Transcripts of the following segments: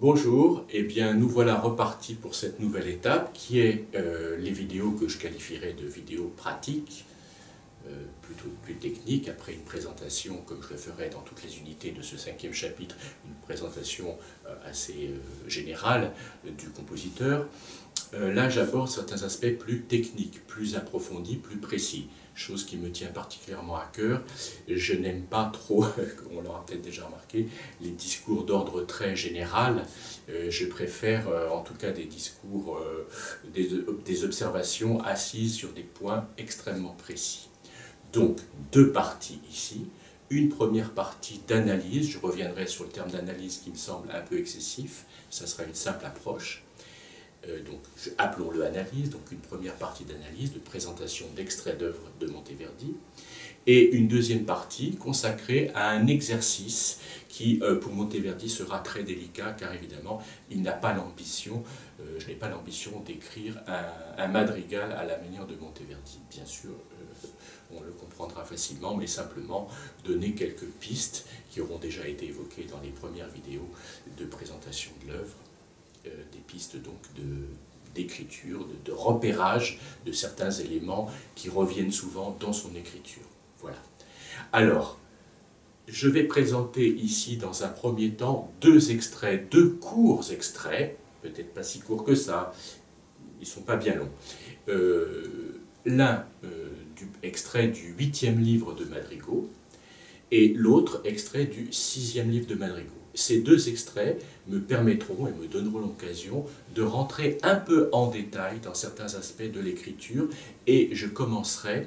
Bonjour, eh bien nous voilà repartis pour cette nouvelle étape qui est les vidéos que je qualifierais de vidéos pratiques, plutôt plus techniques, après une présentation comme je le ferai dans toutes les unités de ce 5e chapitre, une présentation assez générale du compositeur. Là j'aborde certains aspects plus techniques, plus approfondis, plus précis, chose qui me tient particulièrement à cœur. Je n'aime pas trop, on l'aura peut-être déjà remarqué, les discours d'ordre très général. Je préfère en tout cas des discours, des observations assises sur des points extrêmement précis. Donc, deux parties ici. Une première partie d'analyse, je reviendrai sur le terme d'analyse qui me semble un peu excessif, ça sera une simple approche. Donc, appelons-le analyse, donc une première partie d'analyse, de présentation d'extraits d'œuvres de Monteverdi, et une deuxième partie consacrée à un exercice qui, pour Monteverdi, sera très délicat, car évidemment, il n'a pas l'ambition, je n'ai pas l'ambition d'écrire un madrigal à la manière de Monteverdi. Bien sûr, on le comprendra facilement, mais simplement donner quelques pistes qui auront déjà été évoquées dans les premières vidéos de présentation de l'œuvre. Des pistes donc d'écriture, de repérage de certains éléments qui reviennent souvent dans son écriture. Voilà. Alors, je vais présenter ici dans un premier temps deux extraits, deux courts extraits, peut-être pas si courts que ça, ils ne sont pas bien longs. L'un extrait du 8e livre de Madrigal et l'autre extrait du 6e livre de Madrigal. Ces deux extraits me permettront et me donneront l'occasion de rentrer un peu en détail dans certains aspects de l'écriture et je commencerai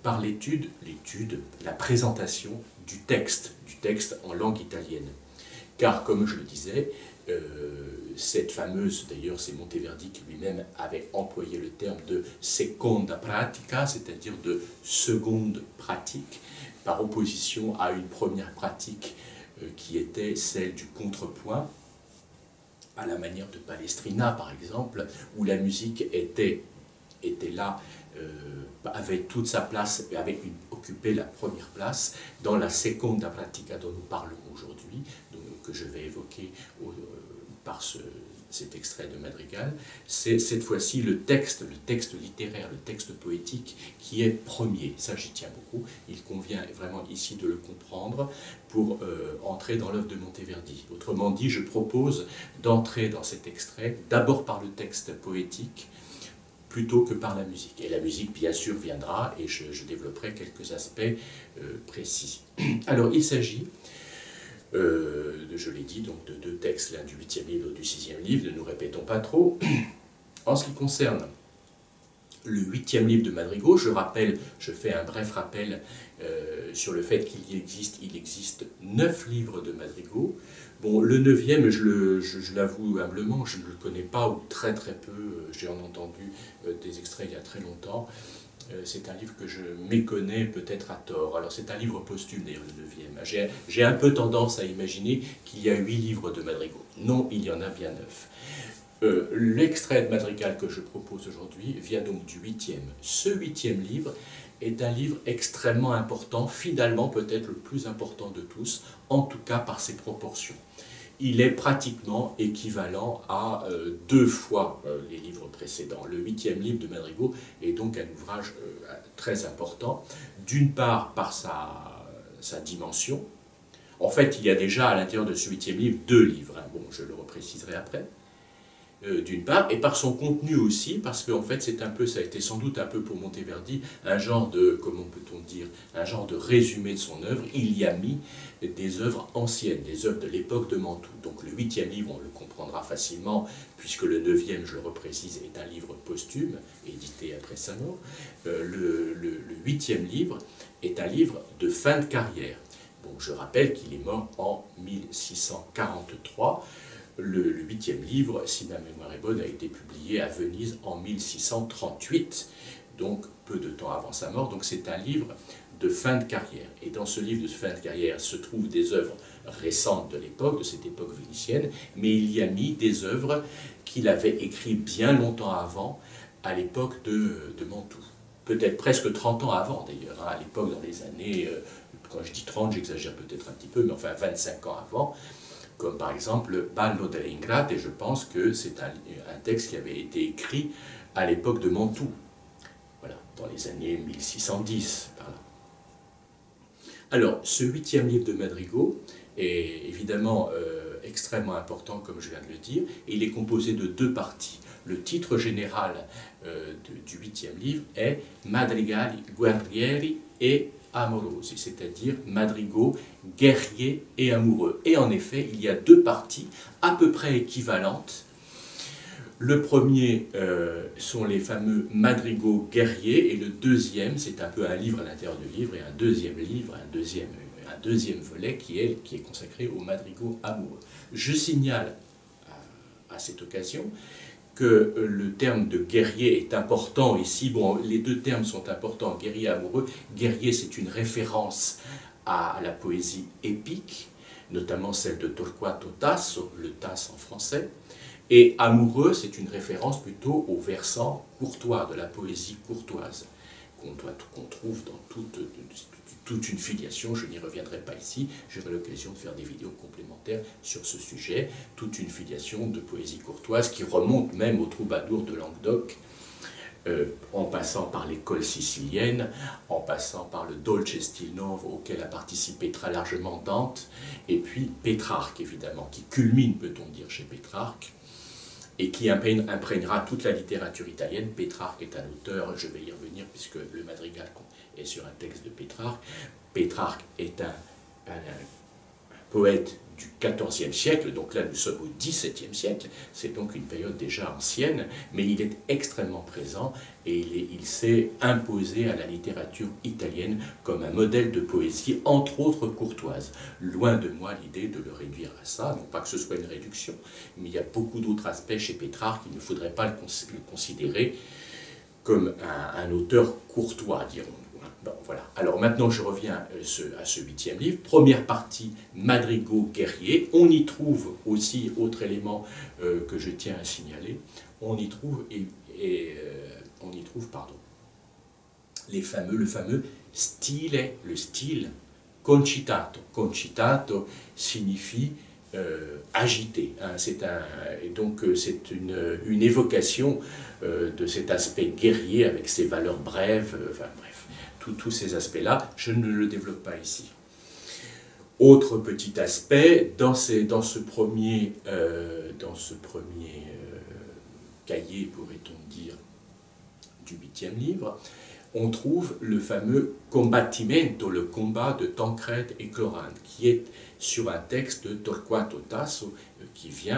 par la présentation du texte en langue italienne. Car comme je le disais, cette fameuse, d'ailleurs c'est Monteverdi qui lui-même avait employé le terme de seconda pratica, c'est-à-dire de seconde pratique, par opposition à une première pratique qui était celle du contrepoint, à la manière de Palestrina par exemple, où la musique était là, avait toute sa place, occupé la première place dans la seconda pratica dont nous parlons aujourd'hui, que je vais évoquer par cet extrait de Madrigal. C'est cette fois-ci le texte littéraire, le texte poétique qui est premier. Ça, j'y tiens beaucoup. Il convient vraiment ici de le comprendre pour entrer dans l'œuvre de Monteverdi. Autrement dit, je propose d'entrer dans cet extrait d'abord par le texte poétique plutôt que par la musique. Et la musique, bien sûr, viendra et je développerai quelques aspects précis. Alors, il s'agit je l'ai dit, donc de deux textes, l'un du 8e livre et du 6e livre, ne nous répétons pas trop. En ce qui concerne le 8e livre de Madrigal, je fais un bref rappel sur le fait qu'il existe 9 livres de Madrigal. Bon, le 9e, je l'avoue humblement, je ne le connais pas ou très très peu, j'ai entendu des extraits il y a très longtemps. C'est un livre que je méconnais peut-être à tort. Alors c'est un livre posthume d'ailleurs, le 9e. J'ai un peu tendance à imaginer qu'il y a 8 livres de Madrigal. Non, il y en a bien 9. L'extrait de Madrigal que je propose aujourd'hui vient donc du 8e. Ce 8e livre est un livre extrêmement important, finalement peut-être le plus important de tous, en tout cas par ses proportions. Il est pratiquement équivalent à 2 fois les livres précédents. Le 8e livre de Madrigal est donc un ouvrage très important, d'une part par sa dimension. En fait, il y a déjà à l'intérieur de ce 8e livre 2 livres, hein. Bon, je le repréciserai après. D'une part, et par son contenu aussi, parce qu'en fait, ça a été sans doute un peu pour Monteverdi, un genre de, comment peut-on dire, un genre de résumé de son œuvre. Il y a mis des œuvres anciennes, des œuvres de l'époque de Mantoue. Donc le 8e livre, on le comprendra facilement, puisque le 9e, je le reprécise, est un livre posthume, édité après sa mort. Le 8e livre est un livre de fin de carrière. Bon, je rappelle qu'il est mort en 1643. Le 8e livre, si ma mémoire est bonne, a été publié à Venise en 1638, donc peu de temps avant sa mort. Donc c'est un livre de fin de carrière. Et dans ce livre de fin de carrière se trouvent des œuvres récentes de l'époque, de cette époque vénitienne, mais il y a mis des œuvres qu'il avait écrites bien longtemps avant, à l'époque de Mantoue. Peut-être presque 30 ans avant d'ailleurs, hein, à l'époque dans les années, quand je dis 30, j'exagère peut-être un petit peu, mais enfin 25 ans avant. comme par exemple le Ballo delle Ingrate, et je pense que c'est un texte qui avait été écrit à l'époque de Mantoue, voilà, dans les années 1610, par là. Alors, ce 8e livre de madrigaux est évidemment extrêmement important, comme je viens de le dire, et il est composé de 2 parties. Le titre général du 8e livre est Madrigali guerrieri e amorosi, c'est-à-dire madrigaux guerriers et amoureux. Et en effet, il y a 2 parties à peu près équivalentes. Le premier sont les fameux madrigaux guerriers, et le deuxième, c'est un peu un livre à l'intérieur du livre, et un deuxième livre, un deuxième volet qui est consacré aux madrigaux amoureux. Je signale à cette occasion que le terme de guerrier est important ici. Bon, les 2 termes sont importants, guerrier et amoureux. Guerrier, c'est une référence à la poésie épique, notamment celle de Torquato Tasso, le Tasse en français. Et amoureux, c'est une référence plutôt au versant courtois, de la poésie courtoise, qu'on trouve dans toute une filiation. Je n'y reviendrai pas ici, j'aurai l'occasion de faire des vidéos complémentaires sur ce sujet, toute une filiation de poésie courtoise qui remonte même aux troubadours de Languedoc, en passant par l'école sicilienne, en passant par le Dolce Stil Novo auquel a participé très largement Dante, et puis Pétrarque évidemment, qui culmine, peut-on dire, chez Pétrarque, et qui imprégnera toute la littérature italienne. Pétrarque est un auteur, je vais y revenir puisque le madrigal est sur un texte de Pétrarque. Pétrarque est un poète du XIVe siècle, donc là nous sommes au XVIIe siècle, c'est donc une période déjà ancienne, mais il est extrêmement présent et il s'est imposé à la littérature italienne comme un modèle de poésie, entre autres courtoise. Loin de moi l'idée de le réduire à ça, non pas que ce soit une réduction, mais il y a beaucoup d'autres aspects chez Pétrarque, il ne faudrait pas le considérer comme un auteur courtois, dirons-nous. Bon, voilà. Alors maintenant je reviens à ce 8e livre. Première partie, madrigaux guerriers. On y trouve aussi, autre élément que je tiens à signaler, on y trouve, le fameux stile, le style concitato. Concitato signifie agité. Hein, et donc c'est une évocation de cet aspect guerrier avec ses valeurs brèves, enfin bref. Tous ces aspects-là, je ne le développe pas ici. Autre petit aspect, dans ce premier cahier, pourrait-on dire, du 8e livre, on trouve le fameux combattimento, le combat de Tancrède et Clorinda, qui est sur un texte de Torquato Tasso, qui est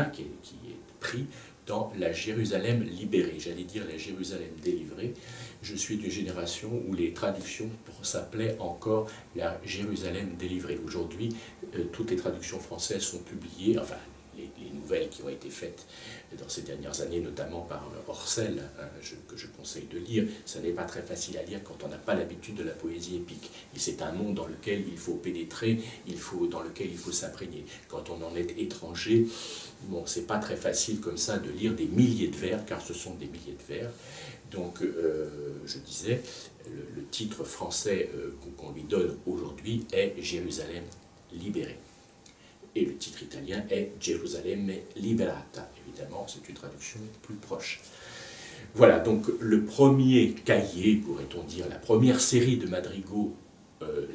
pris dans la Jérusalem libérée, j'allais dire la Jérusalem délivrée. Je suis d'une génération où les traductions s'appelaient encore la Jérusalem délivrée. Aujourd'hui, toutes les traductions françaises sont publiées, enfin les nouvelles qui ont été faites dans ces dernières années, notamment par Orcel, hein, que je conseille de lire. Ça n'est pas très facile à lire quand on n'a pas l'habitude de la poésie épique. Et c'est un monde dans lequel il faut pénétrer, dans lequel il faut s'imprégner. Quand on en est étranger, bon, c'est pas très facile comme ça de lire des milliers de vers, car ce sont des milliers de vers. Donc, je disais, le titre français qu'on lui donne aujourd'hui est Jérusalem libérée. Et le titre italien est Gerusalemme liberata. Évidemment, c'est une traduction plus proche. Voilà, donc le premier cahier, pourrait-on dire, la première série de madrigaux,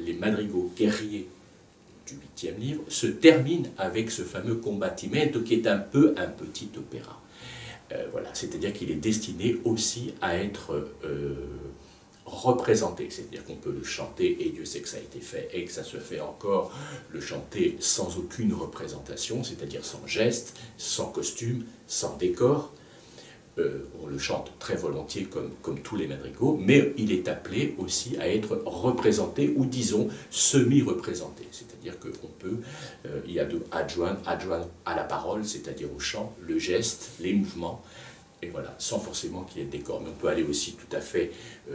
les madrigaux guerriers du 8e livre, se termine avec ce fameux combattimento qui est un peu un petit opéra. Voilà, c'est-à-dire qu'il est destiné aussi à être représenté, c'est-à-dire qu'on peut le chanter, et Dieu sait que ça a été fait, et que ça se fait encore, le chanter sans aucune représentation, c'est-à-dire sans geste, sans costume, sans décor. On le chante très volontiers comme tous les madrigaux, mais il est appelé aussi à être représenté, ou disons semi-représenté, c'est-à-dire qu'on peut, il y a de adjoindre à la parole, c'est-à-dire au chant, le geste, les mouvements, et voilà, sans forcément qu'il y ait de décor. Mais on peut aller aussi tout à fait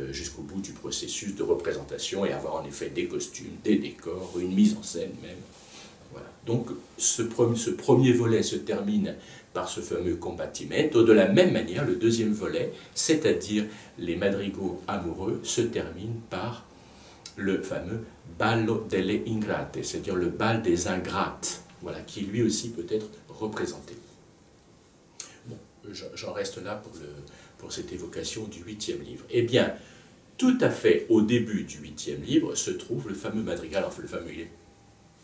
jusqu'au bout du processus de représentation et avoir en effet des costumes, des décors, une mise en scène même. Voilà. Donc ce premier volet se termine par ce fameux combattimento. De la même manière, le deuxième volet, c'est-à-dire les madrigaux amoureux, se termine par le fameux ballo delle ingrate, c'est-à-dire le bal des ingrates. voilà, qui lui aussi peut être représenté. Bon, j'en reste là pour cette évocation du 8e livre. Eh bien, tout à fait au début du 8e livre se trouve le fameux madrigal, enfin le fameux,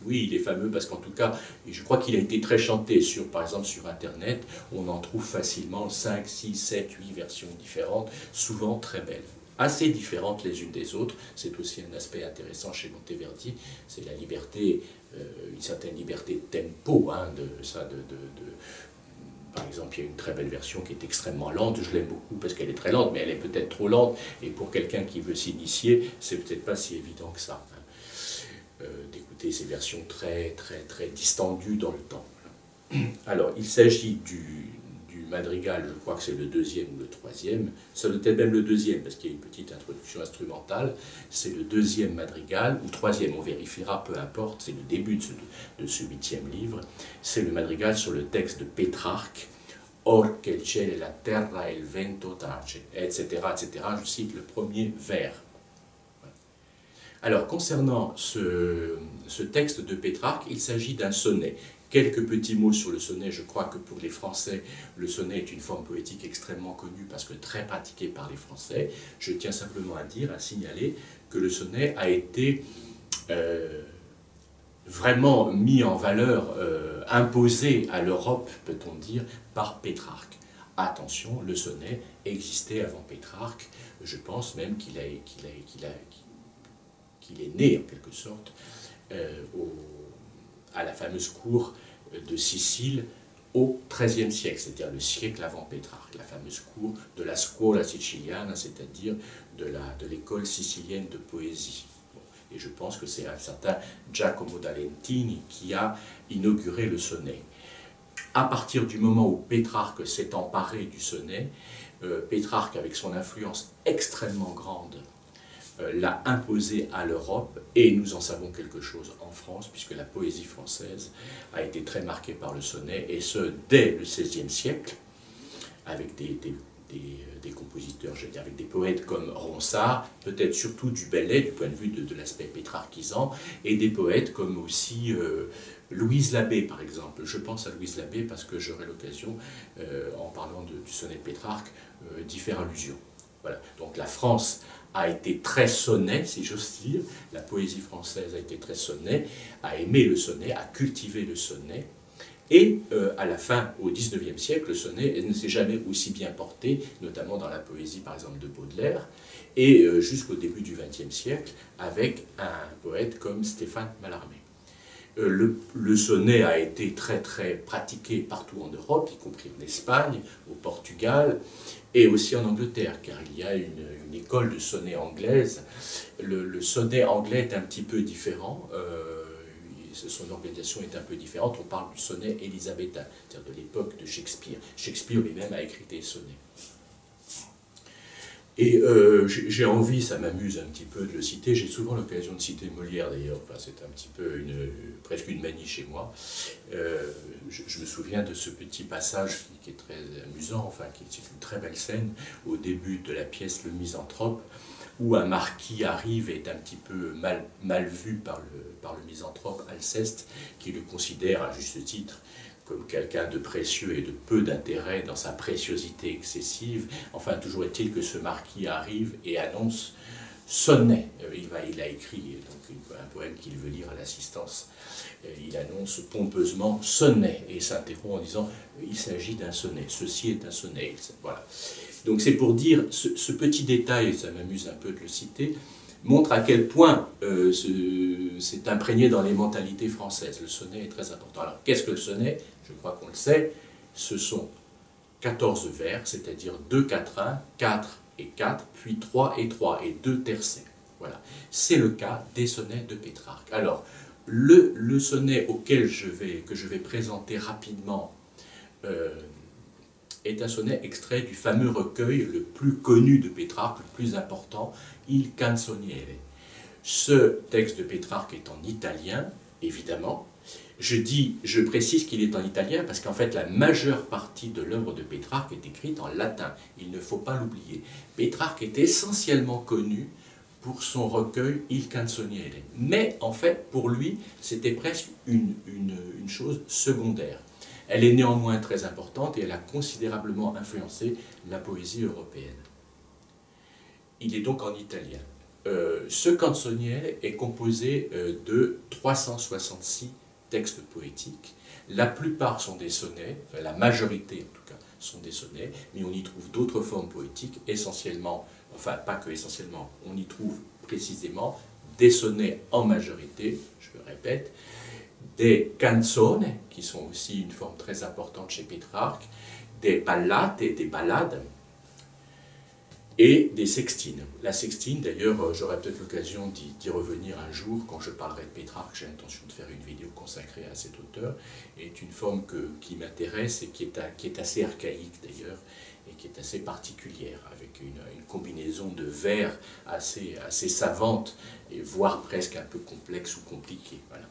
oui, il est fameux parce qu'en tout cas, je crois qu'il a été très chanté, par exemple sur Internet, on en trouve facilement 5, 6, 7, 8 versions différentes, souvent très belles, assez différentes les unes des autres. C'est aussi un aspect intéressant chez Monteverdi, c'est la liberté, une certaine liberté de tempo, hein, par exemple, il y a une très belle version qui est extrêmement lente, je l'aime beaucoup parce qu'elle est très lente, mais elle est peut-être trop lente, et pour quelqu'un qui veut s'initier, c'est peut-être pas si évident que ça, hein, d'écouter ces versions très distendues dans le temps. Alors, il s'agit du madrigal, je crois que c'est le 2e ou le 3e, ça doit être même le 2e, parce qu'il y a une petite introduction instrumentale, c'est le 2e madrigal, ou 3e, on vérifiera, peu importe, c'est le début de ce 8e livre, c'est le madrigal sur le texte de Pétrarque, « Or che il cielo e la terra e il vento tace », etc., etc., je cite le premier vers. Alors, concernant ce texte de Pétrarque, il s'agit d'un sonnet. Quelques petits mots sur le sonnet. Je crois que pour les Français, le sonnet est une forme poétique extrêmement connue parce que très pratiquée par les Français. Je tiens simplement à signaler que le sonnet a été vraiment mis en valeur, imposé à l'Europe, peut-on dire, par Pétrarque. Attention, le sonnet existait avant Pétrarque. Je pense même qu'il est né, en quelque sorte, à la fameuse cour de Sicile au XIIIe siècle, c'est-à-dire le siècle avant Pétrarque, la fameuse cour de la Scuola Siciliana, c'est-à-dire de l'école sicilienne de poésie. Bon, et je pense que c'est un certain Giacomo da Lentini qui a inauguré le sonnet. À partir du moment où Pétrarque s'est emparé du sonnet, Pétrarque, avec son influence extrêmement grande, l'a imposé à l'Europe, et nous en savons quelque chose en France, puisque la poésie française a été très marquée par le sonnet, et ce, dès le XVIe siècle, avec des compositeurs, je veux dire, avec des poètes comme Ronsard, peut-être surtout du Bellay, du point de vue de l'aspect pétrarchisant, et des poètes comme aussi Louise Labbé, par exemple. Je pense à Louise Labbé parce que j'aurai l'occasion, en parlant du sonnet de Pétrarque, d'y faire allusion. Voilà. Donc la France a été très sonnet, si j'ose dire, la poésie française a été très sonnet, a aimé le sonnet, a cultivé le sonnet, et à la fin, au XIXe siècle, le sonnet ne s'est jamais aussi bien porté, notamment dans la poésie, par exemple, de Baudelaire, et jusqu'au début du XXe siècle, avec un poète comme Stéphane Mallarmé. Le sonnet a été très pratiqué partout en Europe, y compris en Espagne, au Portugal, et aussi en Angleterre, car il y a une école de sonnet anglaise. Le sonnet anglais est un petit peu différent, son organisation est un peu différente. On parle du sonnet élisabétain, c'est-à-dire de l'époque de Shakespeare. Shakespeare lui-même a écrit des sonnets. Et j'ai envie, ça m'amuse un petit peu de le citer, j'ai souvent l'occasion de citer Molière d'ailleurs, enfin, c'est un petit peu presque une manie chez moi. Je me souviens de ce petit passage qui est très amusant, enfin c'est une très belle scène au début de la pièce Le Misanthrope, où un marquis arrive et est un petit peu mal vu par le misanthrope Alceste, qui le considère à juste titre comme quelqu'un de précieux et de peu d'intérêt dans sa préciosité excessive. Enfin, toujours est-il que ce marquis arrive et annonce sonnet. Il a écrit donc un poème qu'il veut lire à l'assistance. Il annonce pompeusement sonnet et s'interrompt en disant il s'agit d'un sonnet, ceci est un sonnet. Voilà. Donc c'est pour dire ce petit détail, ça m'amuse un peu de le citer, montre à quel point c'est imprégné dans les mentalités françaises. Le sonnet est très important. Alors, qu'est-ce que le sonnet? Je crois qu'on le sait. Ce sont 14 vers, c'est-à-dire 2 quatrains, 4 et 4, puis 3 et 3, et 2 tercets. Voilà. C'est le cas des sonnets de Pétrarque. Alors, le sonnet que je vais présenter rapidement est un sonnet extrait du fameux recueil le plus connu de Pétrarque, le plus important, Il Canzoniere. Ce texte de Pétrarque est en italien, évidemment. Je précise qu'il est en italien parce qu'en fait la majeure partie de l'œuvre de Pétrarque est écrite en latin. Il ne faut pas l'oublier. Pétrarque est essentiellement connu pour son recueil Il Canzoniere. Mais en fait, pour lui, c'était presque une chose secondaire. Elle est néanmoins très importante et elle a considérablement influencé la poésie européenne. Il est donc en italien. Ce canzoniere est composé de 366 textes poétiques. La plupart sont des sonnets, enfin, la majorité en tout cas sont des sonnets, mais on y trouve d'autres formes poétiques, essentiellement, enfin pas que essentiellement, on y trouve précisément des sonnets en majorité, je le répète, des canzone, qui sont aussi une forme très importante chez Pétrarque, des ballate, des ballades, et des sextines. La sextine, d'ailleurs, j'aurai peut-être l'occasion d'y revenir un jour quand je parlerai de Pétrarque. J'ai l'intention de faire une vidéo consacrée à cet auteur. Est une forme qui m'intéresse et qui est assez archaïque d'ailleurs, et qui est assez particulière, avec une combinaison de vers assez savante, et voire presque un peu complexe ou compliquée, voilà,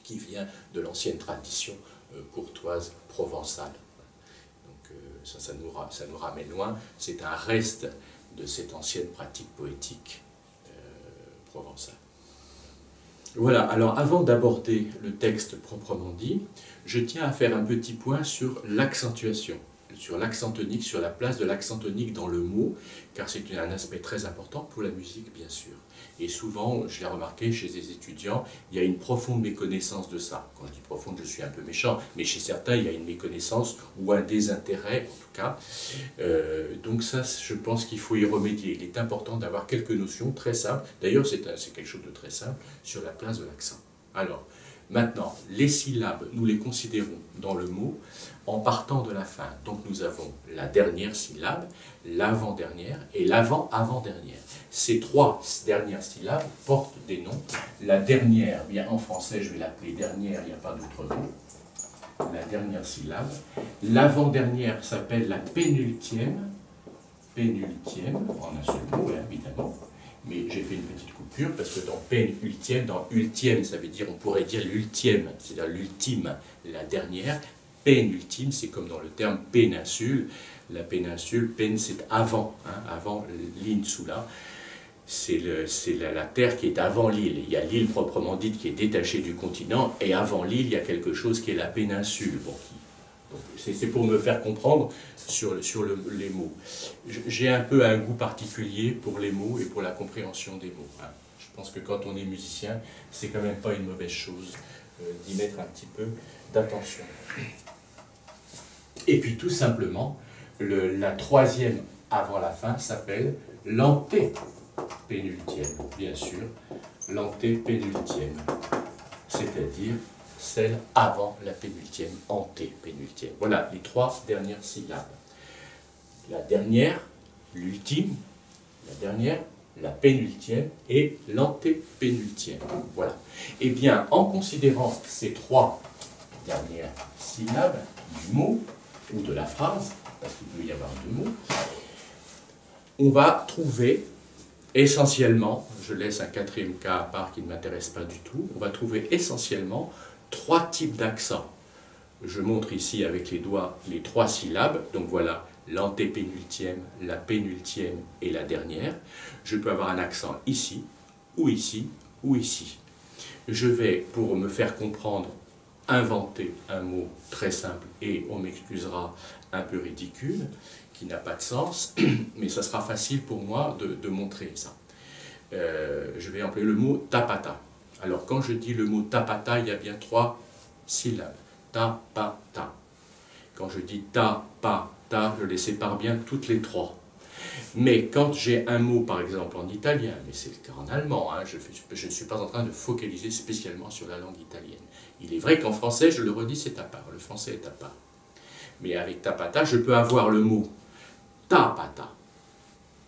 qui vient de l'ancienne tradition courtoise provençale. Ça nous ramène loin, c'est un reste de cette ancienne pratique poétique provençale. Voilà, alors avant d'aborder le texte proprement dit, je tiens à faire un petit point sur l'accentuation, sur l'accent tonique, sur la place de l'accent tonique dans le mot, car c'est un aspect très important pour la musique, bien sûr. Et souvent, je l'ai remarqué chez les étudiants, il y a une profonde méconnaissance de ça. Quand je dis profonde, je suis un peu méchant, mais chez certains, il y a une méconnaissance ou un désintérêt, en tout cas. Donc ça, je pense qu'il faut y remédier. Il est important d'avoir quelques notions très simples. D'ailleurs, c'est quelque chose de très simple sur la place de l'accent. Alors, maintenant, les syllabes, nous les considérons dans le mot en partant de la fin. Donc nous avons la dernière syllabe, l'avant-dernière et l'avant-avant-dernière. Ces trois dernières syllabes portent des noms. La dernière, bien en français je vais l'appeler dernière, il n'y a pas d'autre mot. La dernière syllabe. L'avant-dernière s'appelle la pénultième. Pénultième, en un seul mot, évidemment. Mais j'ai fait une petite coupure parce que dans pénultième, dans ultième, ça veut dire, on pourrait dire l'ultième, c'est-à-dire l'ultime, la dernière. Pénultime, c'est comme dans le terme péninsule. La péninsule, pen, c'est avant, hein, avant l'insula. C'est la terre qui est avant l'île. Il y a l'île proprement dite qui est détachée du continent, et avant l'île, il y a quelque chose qui est la péninsule. Bon, c'est pour me faire comprendre sur les mots. J'ai un peu un goût particulier pour les mots et pour la compréhension des mots. Hein. Je pense que quand on est musicien, c'est quand même pas une mauvaise chose d'y mettre un petit peu d'attention. Et puis tout simplement, la troisième avant la fin s'appelle l'antépénultième, bien sûr, l'antépénultième, c'est-à-dire celle avant la pénultième, antépénultième. Voilà les trois dernières syllabes. La dernière, l'ultime, la dernière, la pénultième et l'antépénultième. Voilà. Eh bien, en considérant ces trois dernières syllabes du mot, ou de la phrase, parce qu'il peut y avoir deux mots, on va trouver essentiellement, je laisse un quatrième cas à part qui ne m'intéresse pas du tout, on va trouver essentiellement trois types d'accents. Je montre ici avec les doigts les trois syllabes, donc voilà l'antépénultième, la pénultième et la dernière. Je peux avoir un accent ici, ou ici, ou ici. Je vais, pour me faire comprendre, inventer un mot très simple et on m'excusera un peu ridicule, qui n'a pas de sens, mais ça sera facile pour moi de montrer ça. Je vais employer le mot tapata. Alors quand je dis le mot tapata, il y a bien trois syllabes. Tapata. Quand je dis tapata, je les sépare bien toutes les trois. Mais quand j'ai un mot, par exemple, en italien, mais c'est le cas en allemand, hein, je ne suis pas en train de focaliser spécialement sur la langue italienne. Il est vrai qu'en français, je le redis, c'est à part. Le français est à part. Mais avec tapata, je peux avoir le mot tapata.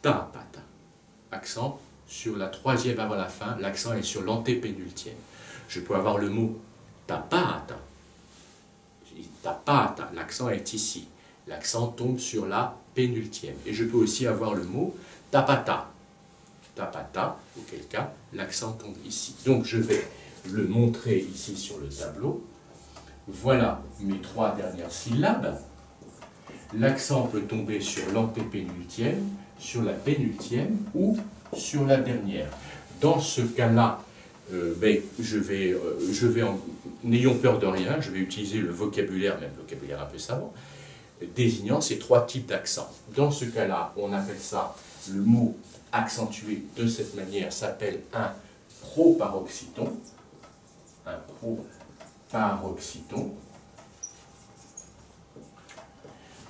Tapata. Accent sur la troisième avant la fin, l'accent est sur l'antépénultième. Je peux avoir le mot tapata. Tapata, l'accent est ici. L'accent tombe sur la pénultième. Et je peux aussi avoir le mot tapata. Tapata, auquel cas l'accent tombe ici. Donc je vais le montrer ici sur le tableau. Voilà mes trois dernières syllabes. l'accent peut tomber sur l'antépénultième, sur la pénultième ou sur la dernière. Dans ce cas-là, n'ayons peur de rien, je vais utiliser le vocabulaire, même le vocabulaire un peu savant, désignant ces trois types d'accents. Dans ce cas-là, on appelle ça, le mot accentué de cette manière s'appelle un proparoxyton. Un proparoxyton.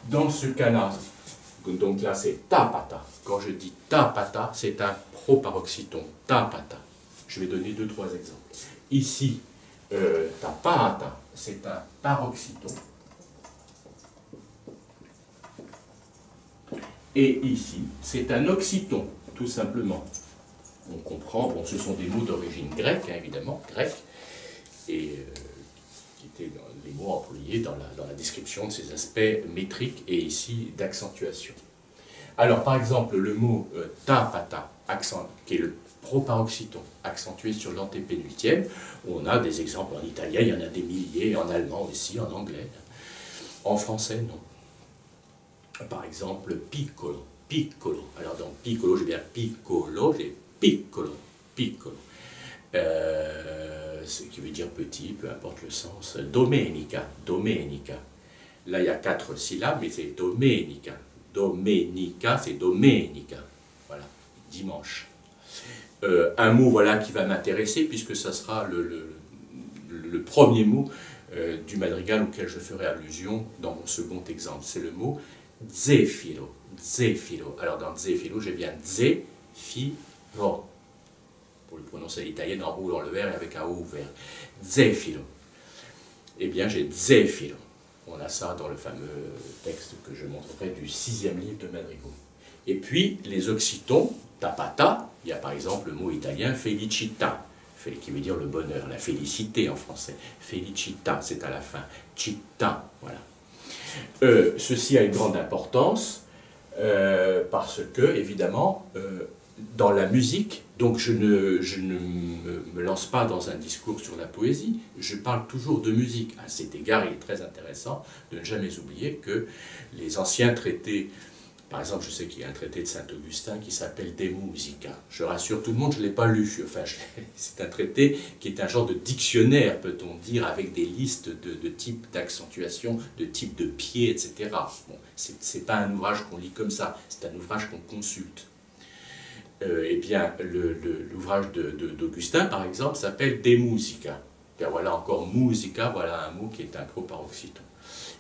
Dans ce cas-là, donc là c'est tapata. Quand je dis tapata, c'est un proparoxyton. Tapata. Je vais donner 2-3 exemples. Ici, tapata, c'est un paroxyton. Et ici, c'est un oxyton, tout simplement. On comprend, bon, ce sont des mots d'origine grecque, hein, évidemment, grec, et qui étaient les mots employés dans la description de ces aspects métriques et ici d'accentuation. Alors, par exemple, le mot tapata, accent, qui est le proparoxyton, accentué sur l'antépénultième, on a des exemples en italien, il y en a des milliers, en allemand aussi, en anglais. En français, non. Par exemple, piccolo, piccolo. Alors dans piccolo, j'ai bien piccolo, j'ai piccolo, piccolo. Ce qui veut dire petit, peu importe le sens. Domenica, domenica. Là, il y a 4 syllabes, mais c'est domenica. Domenica, c'est domenica. Voilà, dimanche. Un mot, voilà, qui va m'intéresser, puisque ça sera le premier mot du madrigal auquel je ferai allusion dans mon second exemple. C'est le mot zefiro, zefiro. Alors dans zefiro, j'ai bien zefiro. Pour le prononcer à l'italienne, en roulant le R et avec un O ouvert. Zefiro. Eh bien, j'ai zefiro. On a ça dans le fameux texte que je montrerai du 6e livre de Madrigal. Et puis, les oxytons, tapata, il y a par exemple le mot italien felicita, qui veut dire le bonheur, la félicité en français. Felicita, c'est à la fin. Citta, voilà. Ceci a une grande importance parce que, évidemment, dans la musique, donc je ne me lance pas dans un discours sur la poésie, je parle toujours de musique. À cet égard, il est très intéressant de ne jamais oublier que les anciens traités, par exemple, je sais qu'il y a un traité de Saint-Augustin qui s'appelle De Musica. Je rassure tout le monde, je ne l'ai pas lu. Enfin, c'est un traité qui est un genre de dictionnaire, peut-on dire, avec des listes de types d'accentuation, de types de pieds, etc. Bon, ce n'est pas un ouvrage qu'on lit comme ça, c'est un ouvrage qu'on consulte. Eh bien, l'ouvrage d'Augustin, par exemple, s'appelle De Musica. Bien, voilà encore musica, voilà un mot qui est un proparoxyton.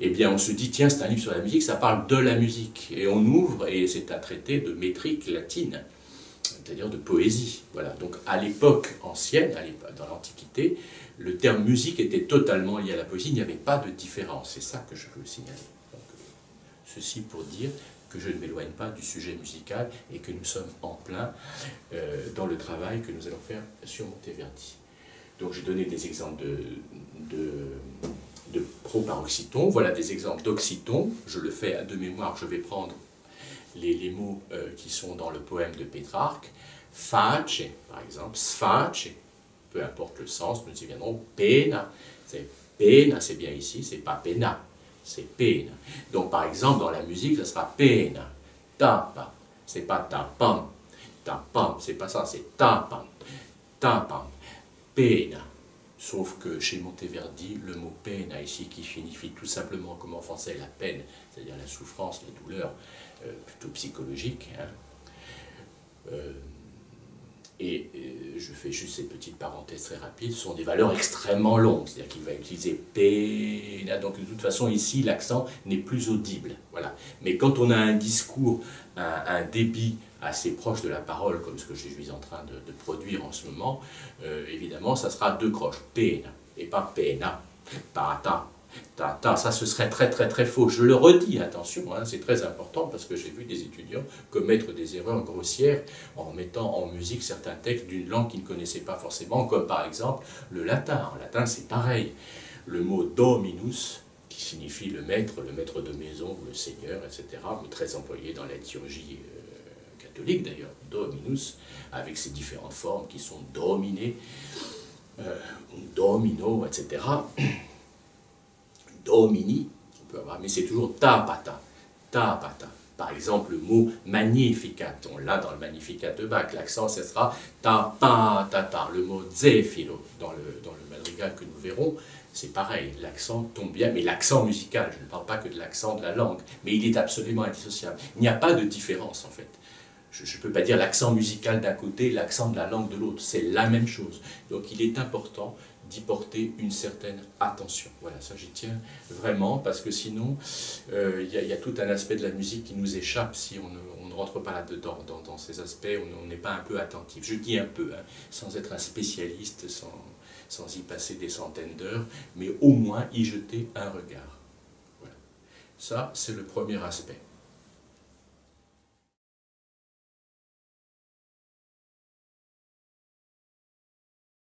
Eh bien, on se dit, tiens, c'est un livre sur la musique, ça parle de la musique. Et on ouvre, et c'est un traité de métrique latine, c'est-à-dire de poésie. Voilà. Donc, à l'époque ancienne, dans l'Antiquité, le terme musique était totalement lié à la poésie, il n'y avait pas de différence. C'est ça que je veux signaler. Donc, ceci pour dire que je ne m'éloigne pas du sujet musical et que nous sommes en plein dans le travail que nous allons faire sur Monteverdi. Donc j'ai donné des exemples de proparoxyton, voilà des exemples d'oxyton, je le fais de mémoire, je vais prendre les mots qui sont dans le poème de Pétrarque, face, par exemple, sface, peu importe le sens, nous y viendrons, pena, c'est bien ici, c'est pas pena. C'est pena. Donc, par exemple, dans la musique, ça sera pena, tapa. C'est pas tapam, tapam, c'est pas ça, c'est tapam, tapam, pena. Sauf que chez Monteverdi, le mot pena ici, qui signifie tout simplement, comme en français, la peine, c'est-à-dire la souffrance, la douleur, plutôt psychologique, hein, et je fais juste cette petite parenthèse très rapide, ce sont des valeurs extrêmement longues, c'est-à-dire qu'il va utiliser pena, donc de toute façon ici l'accent n'est plus audible. Voilà. Mais quand on a un discours, un débit assez proche de la parole, comme ce que je suis en train de produire en ce moment, évidemment ça sera 2 croches, pena, et pas pena, parata. Ça ce serait très faux. Je le redis, attention, hein, c'est très important parce que j'ai vu des étudiants commettre des erreurs grossières en mettant en musique certains textes d'une langue qu'ils ne connaissaient pas forcément, comme par exemple le latin. En latin, c'est pareil. Le mot dominus, qui signifie le maître de maison, le seigneur, etc., mais très employé dans la liturgie catholique d'ailleurs, dominus, avec ses différentes formes qui sont dominé, domino, etc., domini, on peut avoir, mais c'est toujours tapata. ta, pas ta. Par exemple, le mot Magnificat, on l'a dans le Magnificat de Bach, l'accent ce sera ta, pa, ta, ta. Le mot zefiro, dans le madrigal que nous verrons, c'est pareil, l'accent tombe bien, mais l'accent musical, je ne parle pas que de l'accent de la langue, mais il est absolument indissociable. Il n'y a pas de différence en fait. Je ne peux pas dire l'accent musical d'un côté, l'accent de la langue de l'autre, c'est la même chose. Donc il est important d'y porter une certaine attention. Voilà, ça j'y tiens vraiment, parce que sinon, il y a tout un aspect de la musique qui nous échappe si on ne rentre pas là-dedans, dans ces aspects, on n'est pas un peu attentif. Je dis un peu, hein, sans être un spécialiste, sans y passer des centaines d'heures, mais au moins y jeter un regard. Voilà. Ça, c'est le premier aspect.